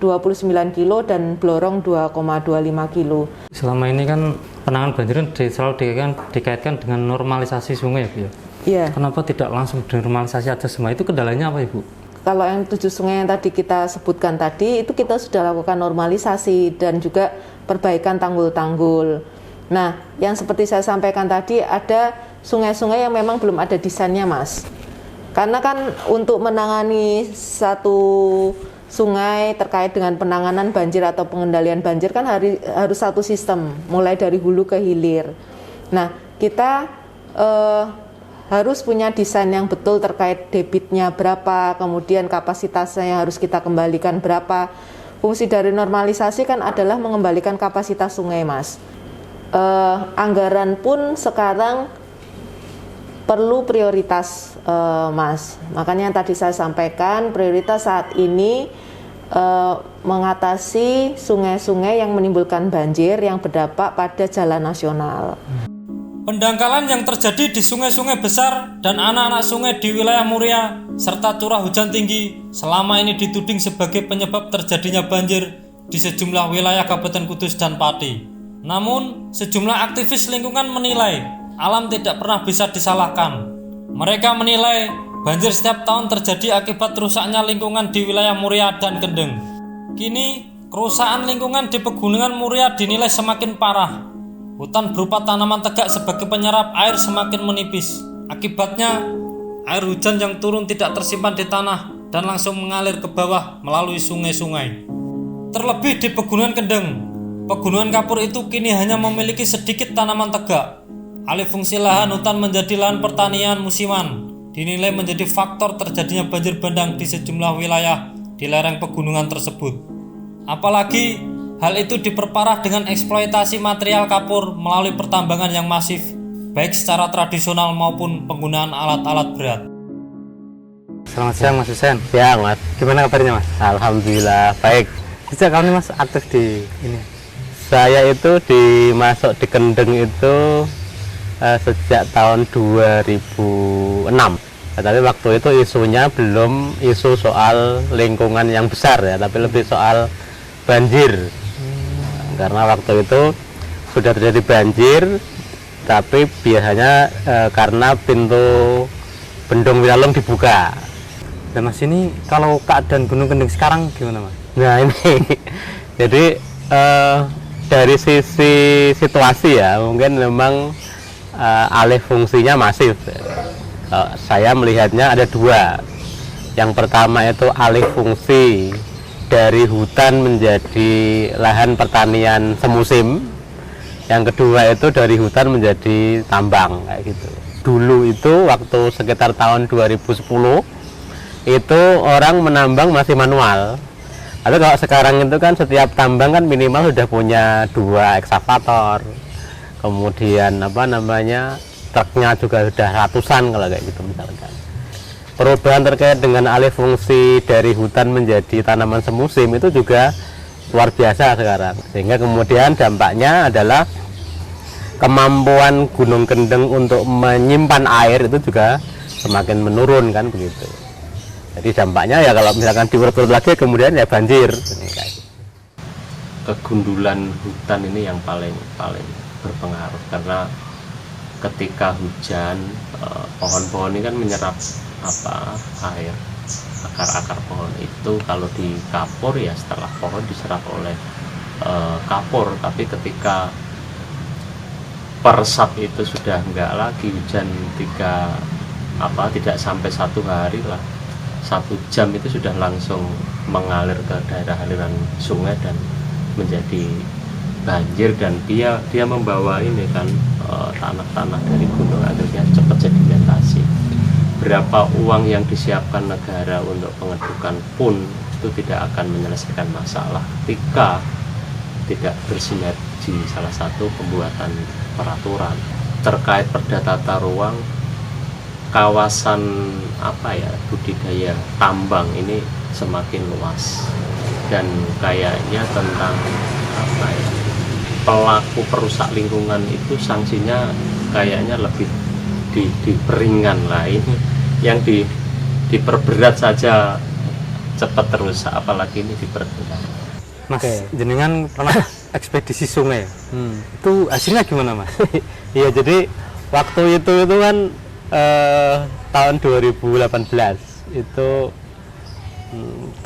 29 kilo dan Blorong 2,25 kilo. Selama ini kan penanganan banjir selalu dikaitkan dengan normalisasi sungai ya Bu ya? Iya. Kenapa tidak langsung dinormalisasi aja semua? Itu kendalanya apa Ibu? Kalau yang 7 sungai yang tadi kita sebutkan tadi, itu kita sudah lakukan normalisasi dan juga perbaikan tanggul-tanggul. Nah, yang seperti saya sampaikan tadi, ada sungai-sungai yang memang belum ada desainnya, Mas. Karena kan untuk menangani satu sungai terkait dengan penanganan banjir atau pengendalian banjir kan harus satu sistem, mulai dari hulu ke hilir. Nah, kita harus punya desain yang betul terkait debitnya berapa, kemudian kapasitasnya yang harus kita kembalikan berapa. Fungsi dari normalisasi kan adalah mengembalikan kapasitas sungai, Mas. Anggaran pun sekarang perlu prioritas, Mas. Makanya yang tadi saya sampaikan, prioritas saat ini mengatasi sungai-sungai yang menimbulkan banjir yang berdampak pada jalan nasional. Pendangkalan yang terjadi di sungai-sungai besar dan anak-anak sungai di wilayah Muria serta curah hujan tinggi selama ini dituding sebagai penyebab terjadinya banjir di sejumlah wilayah Kabupaten Kudus dan Pati. Namun, sejumlah aktivis lingkungan menilai alam tidak pernah bisa disalahkan. Mereka menilai banjir setiap tahun terjadi akibat rusaknya lingkungan di wilayah Muria dan Kendeng. Kini, kerusakan lingkungan di Pegunungan Muria dinilai semakin parah. Hutan berupa tanaman tegak sebagai penyerap air semakin menipis. Akibatnya, air hujan yang turun tidak tersimpan di tanah dan langsung mengalir ke bawah melalui sungai-sungai. Terlebih di Pegunungan Kendeng, Pegunungan Kapur itu kini hanya memiliki sedikit tanaman tegak. Alih fungsi lahan hutan menjadi lahan pertanian musiman dinilai menjadi faktor terjadinya banjir bandang di sejumlah wilayah di lereng pegunungan tersebut. Apalagi hal itu diperparah dengan eksploitasi material kapur melalui pertambangan yang masif, baik secara tradisional maupun penggunaan alat-alat berat. Selamat siang Mas Husen. Siang Mas. Gimana kabarnya Mas? Alhamdulillah baik. Sejak kapan Mas aktif di ini? Saya itu masuk di Kendeng itu sejak tahun 2006. Tapi waktu itu isunya belum isu soal lingkungan yang besar ya, tapi lebih soal banjir. Karena waktu itu sudah terjadi banjir, tapi biasanya karena pintu bendung Wilalong dibuka. Dan Mas, ini kalau keadaan Gunung Kendeng sekarang gimana Mas? Nah ini, jadi dari sisi situasi ya, mungkin memang alih fungsinya masif. Saya melihatnya ada dua. Yang pertama itu alih fungsi dari hutan menjadi lahan pertanian semusim. Yang kedua itu dari hutan menjadi tambang kayak gitu. Dulu itu waktu sekitar tahun 2010 itu orang menambang masih manual. Tapi kalau sekarang itu kan setiap tambang kan minimal sudah punya 2 ekskavator. Kemudian truknya juga sudah ratusan kalau kayak gitu misalkan. Perubahan terkait dengan alih fungsi dari hutan menjadi tanaman semusim itu juga luar biasa sekarang. Sehingga kemudian dampaknya adalah kemampuan Gunung Kendeng untuk menyimpan air itu juga semakin menurun kan begitu. Jadi dampaknya ya kalau misalkan diurut-urut lagi kemudian ya banjir. Kegundulan hutan ini yang paling berpengaruh karena ketika hujan pohon-pohon ini kan menyerap air, akar-akar pohon itu kalau dikapur ya setelah pohon diserap oleh kapur, tapi ketika peresap itu sudah enggak lagi, hujan tidak sampai 1 hari lah, 1 jam itu sudah langsung mengalir ke daerah aliran sungai dan menjadi banjir, dan dia membawa ini kan tanah-tanah dari gunung, akhirnya cepat sedimentasi. Berapa uang yang disiapkan negara untuk pengedukan pun itu tidak akan menyelesaikan masalah ketika tidak bersinergi salah satu pembuatan peraturan terkait perda tata ruang. Kawasan budidaya tambang ini semakin luas dan kayaknya tentang pelaku perusak lingkungan itu sanksinya kayaknya lebih diperingan lah. Ini yang diperberat saja cepat terusak, apalagi ini diperberat. Mas, jenengan pernah ekspedisi sungai, itu hasilnya gimana Mas? Iya, jadi waktu itu kan tahun 2018 itu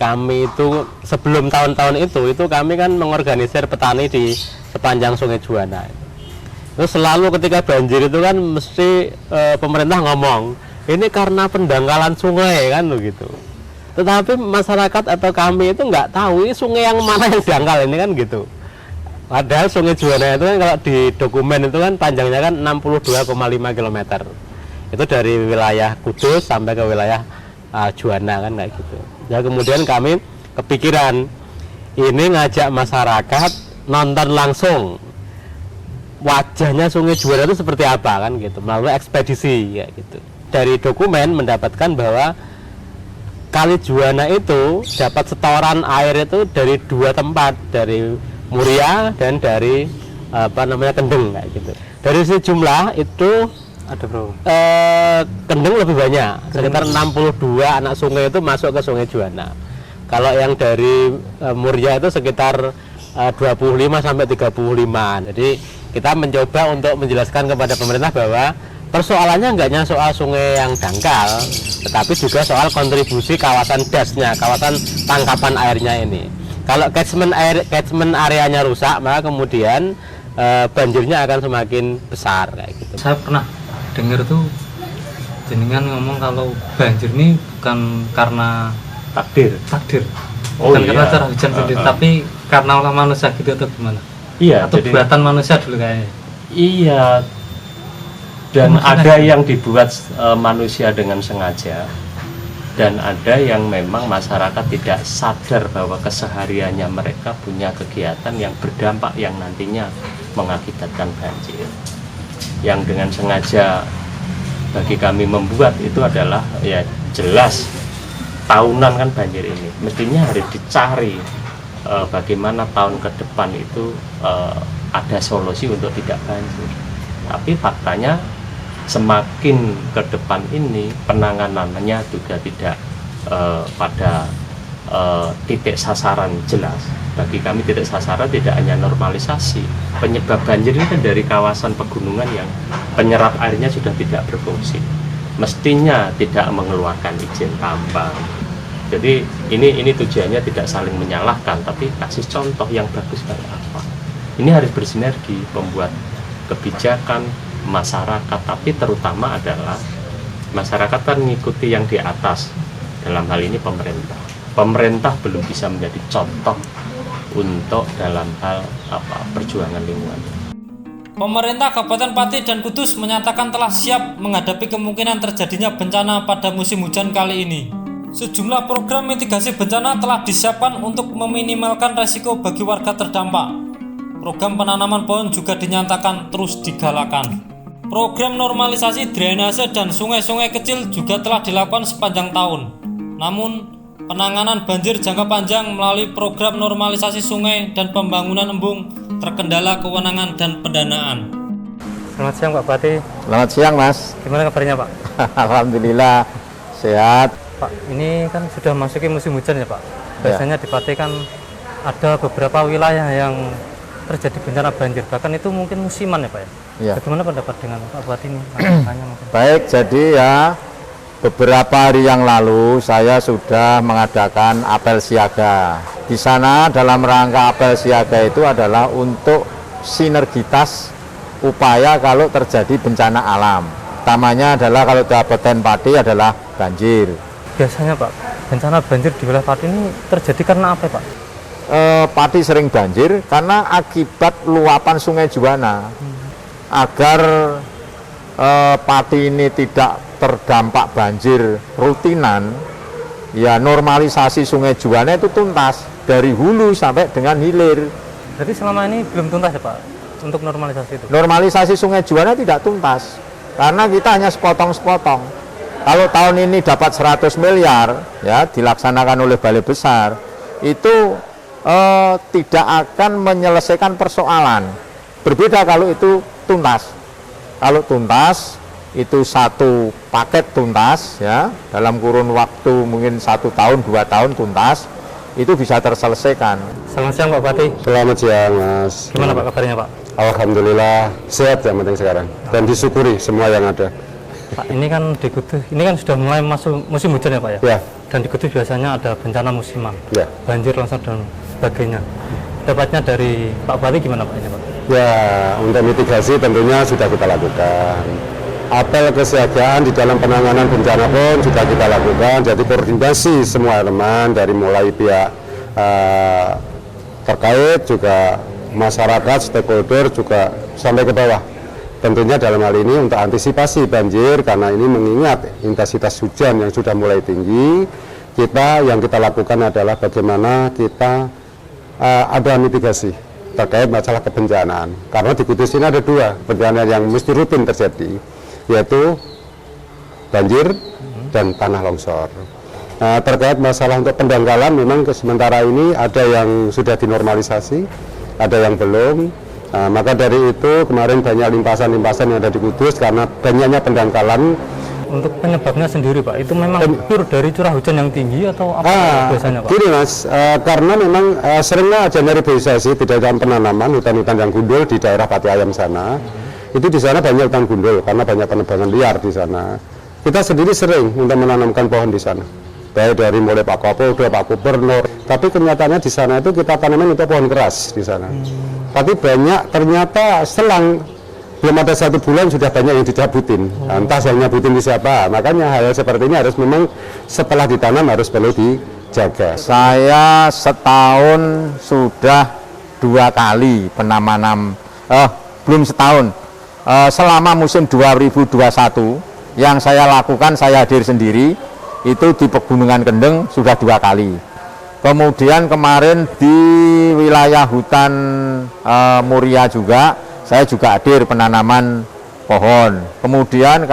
kami itu sebelum tahun-tahun itu kami kan mengorganisir petani di sepanjang Sungai Juwana. Terus selalu ketika banjir itu kan mesti pemerintah ngomong ini karena pendangkalan sungai kan begitu. Tetapi masyarakat atau kami itu nggak tahu ini sungai yang mana yang dangkal ini kan gitu. Padahal Sungai Juwana itu kan kalau di dokumen itu kan panjangnya kan 62,5 km. Itu dari wilayah Kudus sampai ke wilayah Juwana kan kayak gitu. Ya kemudian kami kepikiran ini ngajak masyarakat nonton langsung wajahnya Sungai Juwana itu seperti apa kan gitu melalui ekspedisi ya gitu. Dari dokumen mendapatkan bahwa Kali Juwana itu dapat setoran air itu dari 2 tempat, dari Muria dan dari Kendeng kayak gitu. Dari sejumlah itu ada Kendeng lebih banyak, sekitar 62 anak sungai itu masuk ke Sungai Juwana. Kalau yang dari Muria itu sekitar 25 sampai 35. Jadi kita mencoba untuk menjelaskan kepada pemerintah bahwa persoalannya enggaknya soal sungai yang dangkal, tetapi juga soal kontribusi kawasan dasnya, kawasan tangkapan airnya ini. Kalau catchment areanya rusak, maka kemudian banjirnya akan semakin besar kayak gitu. Saya pernah dengar tuh jenengan ngomong kalau banjir ini bukan karena takdir. Bukan karena cara hujan sendiri, tapi karena olah manusia gitu atau gimana? Iya, atau buatan manusia dulu kayaknya. Iya. Dan ada yang dibuat manusia dengan sengaja, dan ada yang memang masyarakat tidak sadar bahwa kesehariannya mereka punya kegiatan yang berdampak yang nantinya mengakibatkan banjir. Yang dengan sengaja bagi kami membuat itu adalah ya jelas tahunan kan banjir ini mestinya harus dicari bagaimana tahun ke depan itu ada solusi untuk tidak banjir. Tapi faktanya semakin ke depan ini penanganannya juga tidak pada titik sasaran jelas. Bagi kami titik sasaran tidak hanya normalisasi. Penyebab banjir ini kan dari kawasan pegunungan yang penyerap airnya sudah tidak berfungsi. Mestinya tidak mengeluarkan izin tambang. Jadi ini tujuannya tidak saling menyalahkan, tapi kasih contoh yang bagus kayak apa. Ini harus bersinergi, membuat kebijakan masyarakat, tapi terutama adalah masyarakat kan mengikuti yang di atas, dalam hal ini pemerintah. Pemerintah belum bisa menjadi contoh untuk dalam hal perjuangan lingkungan. Pemerintah Kabupaten Pati dan Kudus menyatakan telah siap menghadapi kemungkinan terjadinya bencana pada musim hujan kali ini. Sejumlah program mitigasi bencana telah disiapkan untuk meminimalkan resiko bagi warga terdampak. Program penanaman pohon juga dinyatakan terus digalakan. Program normalisasi drainase dan sungai-sungai kecil juga telah dilakukan sepanjang tahun. Namun, penanganan banjir jangka panjang melalui program normalisasi sungai dan pembangunan embung terkendala kewenangan dan pendanaan. Selamat siang Pak Bupati. Selamat siang Mas. Gimana kabarnya Pak? Alhamdulillah sehat. Pak, ini kan sudah masuki musim hujan ya Pak. Biasanya di Pati kan ada beberapa wilayah yang terjadi bencana banjir, bahkan itu mungkin musiman ya Pak ya? Ya. Bagaimana pendapat dengan Pak Bupati ini? Baik, jadi ya beberapa hari yang lalu saya sudah mengadakan apel siaga. Di sana dalam rangka apel siaga itu adalah untuk sinergitas upaya kalau terjadi bencana alam. Utamanya adalah kalau di Kabupaten Pati adalah banjir. Biasanya Pak, bencana banjir di wilayah Pati ini terjadi karena apa Pak? Pati sering banjir karena akibat luapan Sungai Juwana. Agar Pati ini tidak terdampak banjir rutinan, ya normalisasi Sungai Juwana itu tuntas dari hulu sampai dengan hilir. Jadi selama ini belum tuntas ya Pak untuk normalisasi itu? Normalisasi Sungai Juwana tidak tuntas karena kita hanya sepotong-sepotong. Kalau tahun ini dapat 100 miliar ya dilaksanakan oleh Balai Besar, itu tidak akan menyelesaikan persoalan. Berbeda kalau itu tuntas. Kalau tuntas itu satu paket tuntas ya dalam kurun waktu mungkin 1 tahun 2 tahun tuntas, itu bisa terselesaikan. Selamat siang Pak Bupati. Selamat siang Mas. Gimana Pak kabarnya Pak? Alhamdulillah sehat yang penting sekarang dan disyukuri semua yang ada. Pak, ini kan di Kudus, ini kan sudah mulai masuk musim hujan ya Pak ya? Ya. Dan di Kudus biasanya ada bencana musiman, ya. Banjir, longsor dan sebagainya. Dapatnya dari Pak Bupati gimana Pak ini Pak? Ya, untuk mitigasi tentunya sudah kita lakukan. Apel kesiagaan di dalam penanganan bencana pun sudah kita lakukan. Jadi koordinasi semua elemen dari mulai pihak terkait juga masyarakat, stakeholder juga sampai ke bawah. Tentunya dalam hal ini untuk antisipasi banjir karena ini mengingat intensitas hujan yang sudah mulai tinggi, yang kita lakukan adalah bagaimana kita ada mitigasi terkait masalah kebencanaan. Karena di Kudus ini ada 2 bencana yang mesti rutin terjadi, yaitu banjir dan tanah longsor. Terkait masalah untuk pendangkalan memang sementara ini ada yang sudah dinormalisasi, ada yang belum. Maka dari itu kemarin banyak limpasan-limpasan yang ada di Kudus karena banyaknya pendangkalan. Untuk penyebabnya sendiri Pak, itu memang pure dari curah hujan yang tinggi atau apa biasanya Pak? Gini Mas, karena memang seringnya ada reboisasi di dalam penanaman hutan-hutan yang gundul di daerah Pati Ayam sana. Itu di sana banyak hutan gundul karena banyak penebangan liar di sana. Kita sendiri sering untuk menanamkan pohon di sana. Baik dari mulai Pak Kapolda, Pak Gubernur. Tapi kenyataannya di sana itu kita tanaman untuk pohon keras di sana. Tapi banyak ternyata selang belum ada 1 bulan sudah banyak yang dicabutin. Entah yang nyabutin di siapa. Makanya hal seperti ini harus memang setelah ditanam harus perlu dijaga. Saya setahun sudah 2 kali penanaman, belum setahun. Selama musim 2021 yang saya lakukan, saya hadir sendiri itu di Pegunungan Kendeng sudah 2 kali. Kemudian kemarin di wilayah hutan Muria juga saya juga hadir penanaman pohon. Kemudian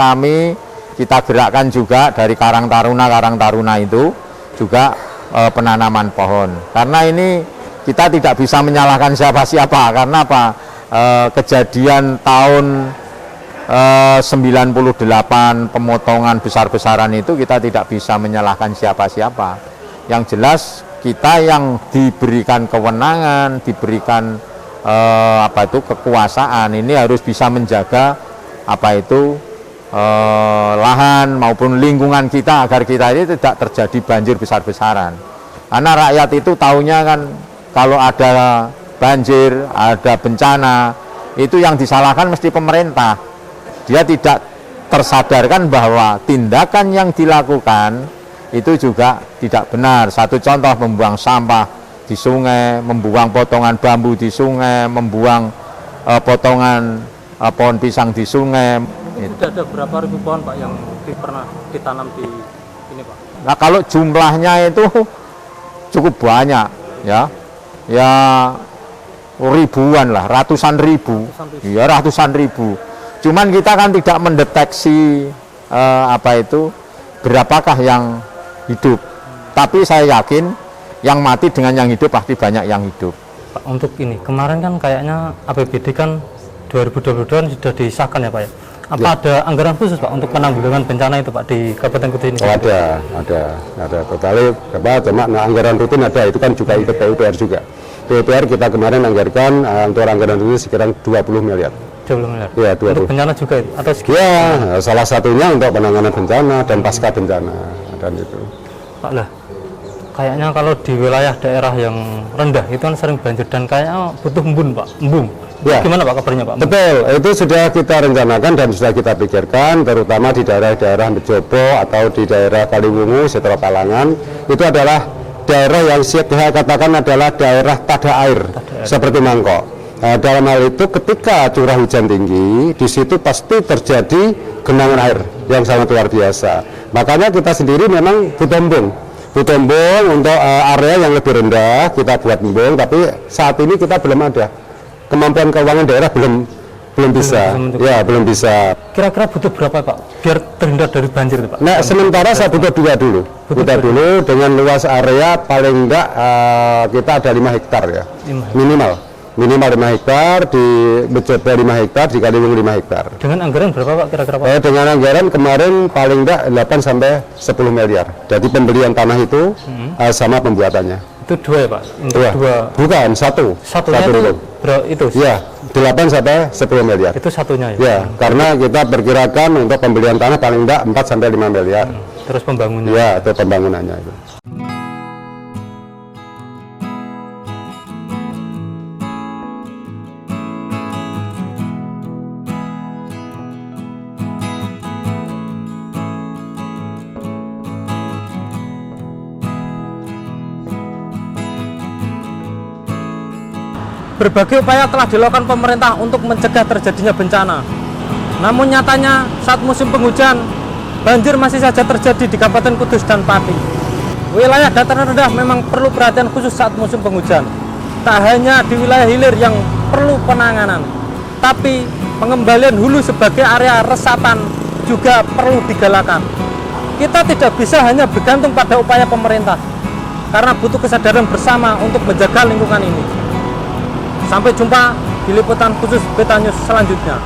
kita gerakkan juga dari Karang Taruna itu juga penanaman pohon. Karena ini kita tidak bisa menyalahkan siapa-siapa karena apa? Kejadian tahun 98 pemotongan besar-besaran itu kita tidak bisa menyalahkan siapa-siapa. Yang jelas kita yang diberikan kewenangan, diberikan kekuasaan ini harus bisa menjaga lahan maupun lingkungan kita agar kita ini tidak terjadi banjir besar-besaran. Karena rakyat itu taunya kan kalau ada banjir, ada bencana, itu yang disalahkan mesti pemerintah. Dia tidak tersadarkan bahwa tindakan yang dilakukan itu juga tidak benar. Satu contoh, membuang sampah di sungai, membuang potongan bambu di sungai, membuang potongan pohon pisang di sungai. Itu sudah ada berapa ribu pohon Pak yang pernah ditanam di ini Pak? Nah, kalau jumlahnya itu cukup banyak ya ribuan lah, ratusan ribu. Ya, ratusan ribu. Cuman kita kan tidak mendeteksi berapakah yang hidup. Tapi saya yakin yang mati dengan yang hidup pasti banyak yang hidup. Pak, untuk ini kemarin kan kayaknya APBD kan 2022 sudah disahkan ya Pak ya. Apa ada anggaran khusus Pak untuk penanggulangan bencana itu Pak di Kabupaten Kutus ini? Oh, ada totalnya cuma anggaran rutin ada, itu kan juga ikut PUPR juga. PUPR kita kemarin anggarkan untuk anggaran rutin sekitar 20 miliar. 20 miliar? Ya, 20. Untuk bencana juga atau sekitar? Ya, salah satunya untuk penanganan bencana dan pasca bencana dan itu. Pak lah, kayaknya kalau di wilayah daerah yang rendah itu kan sering banjir dan kayaknya butuh embun Pak, embung. Ya. Gimana Pak kabarnya Pak? Betul, itu sudah kita rencanakan dan sudah kita pikirkan, terutama di daerah-daerah Mejobo atau di daerah Kaliwungu, Setro Kalangan, itu adalah daerah yang saya katakan adalah daerah tada air, seperti Mangkok. Nah, dalam hal itu ketika curah hujan tinggi, di situ pasti terjadi genangan air yang sangat luar biasa. Makanya kita sendiri memang butuh embung untuk area yang lebih rendah, kita buat embung, tapi saat ini kita belum ada. Kemampuan keuangan daerah belum bisa. Belum bisa. Kira-kira butuh berapa Pak biar terhindar dari banjir itu Pak? Nah, sementara saya butuh dua dulu. Butuh dulu dengan luas area paling enggak kita ada 5 hektar ya. Minimal 5 hektar, di Mejobo 5 hektar, di Kaliwungu 5 hektar. Dengan anggaran berapa Pak kira-kira Pak? Dengan anggaran kemarin paling enggak 8 sampai 10 miliar. Jadi pembelian tanah itu sama pembuatannya. Itu 2 ya Pak? Untuk ya. 2? Bukan, satu itu? Ya, 8 sampai 10 miliar. Itu satunya ya? Ya, karena kita perkirakan untuk pembelian tanah paling enggak 4 sampai 5 miliar. Terus pembangunannya? Ya, itu pembangunannya itu. Berbagai upaya telah dilakukan pemerintah untuk mencegah terjadinya bencana. Namun nyatanya saat musim penghujan, banjir masih saja terjadi di Kabupaten Kudus dan Pati. Wilayah dataran rendah memang perlu perhatian khusus saat musim penghujan. Tak hanya di wilayah hilir yang perlu penanganan, tapi pengembalian hulu sebagai area resapan juga perlu digalakan. Kita tidak bisa hanya bergantung pada upaya pemerintah, karena butuh kesadaran bersama untuk menjaga lingkungan ini. Sampai jumpa di liputan khusus Beta News selanjutnya.